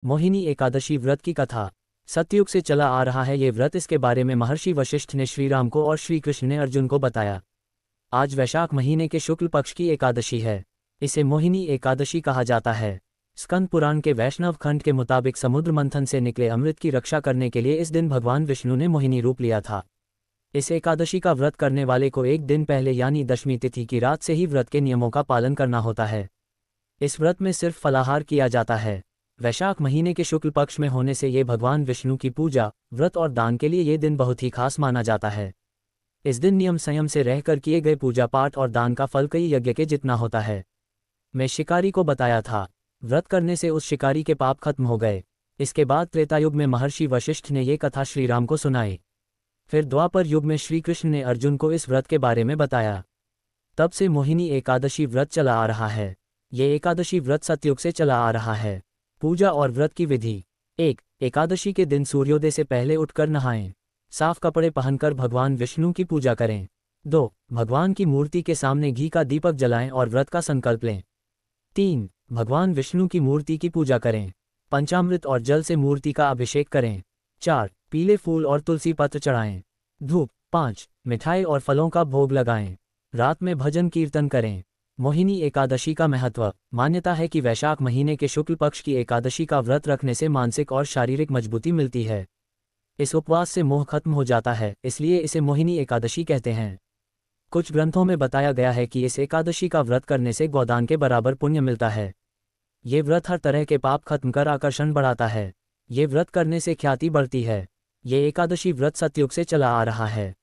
मोहिनी एकादशी व्रत की कथा। सतयुग से चला आ रहा है ये व्रत। इसके बारे में महर्षि वशिष्ठ ने श्रीराम को और श्री कृष्ण ने अर्जुन को बताया। आज वैशाख महीने के शुक्ल पक्ष की एकादशी है। इसे मोहिनी एकादशी कहा जाता है। स्कंद पुराण के वैष्णव खंड के मुताबिक समुद्र मंथन से निकले अमृत की रक्षा करने के लिए इस दिन भगवान विष्णु ने मोहिनी रूप लिया था। इस एकादशी का व्रत करने वाले को एक दिन पहले यानी दशमी तिथि की रात से ही व्रत के नियमों का पालन करना होता है। इस व्रत में सिर्फ फलाहार किया जाता है। वैशाख महीने के शुक्ल पक्ष में होने से ये भगवान विष्णु की पूजा, व्रत और दान के लिए ये दिन बहुत ही खास माना जाता है। इस दिन नियम संयम से रहकर किए गए पूजा पाठ और दान का फल कई यज्ञ के जितना होता है। मैं शिकारी को बताया था, व्रत करने से उस शिकारी के पाप खत्म हो गए। इसके बाद त्रेतायुग में महर्षि वशिष्ठ ने ये कथा श्रीराम को सुनाई। फिर द्वापर युग में श्री कृष्ण ने अर्जुन को इस व्रत के बारे में बताया। तब से मोहिनी एकादशी व्रत चला आ रहा है। ये एकादशी व्रत सतयुग से चला आ रहा है। पूजा और व्रत की विधि। 1. एकादशी के दिन सूर्योदय से पहले उठकर नहाएं। साफ कपड़े पहनकर भगवान विष्णु की पूजा करें। 2. भगवान की मूर्ति के सामने घी का दीपक जलाएं और व्रत का संकल्प लें। 3. भगवान विष्णु की मूर्ति की पूजा करें। पंचामृत और जल से मूर्ति का अभिषेक करें। 4. पीले फूल और तुलसी पत्र चढ़ाएं। धूप। 5. मिठाई और फलों का भोग लगाएं। रात में भजन कीर्तन करें। मोहिनी एकादशी का महत्व। मान्यता है कि वैशाख महीने के शुक्ल पक्ष की एकादशी का व्रत रखने से मानसिक और शारीरिक मजबूती मिलती है। इस उपवास से मोह खत्म हो जाता है, इसलिए इसे मोहिनी एकादशी कहते हैं। कुछ ग्रंथों में बताया गया है कि इस एकादशी का व्रत करने से गोदान के बराबर पुण्य मिलता है। ये व्रत हर तरह के पाप खत्म कर आकर्षण बढ़ाता है। ये व्रत करने से ख्याति बढ़ती है। ये एकादशी व्रत सतयुग से चला आ रहा है।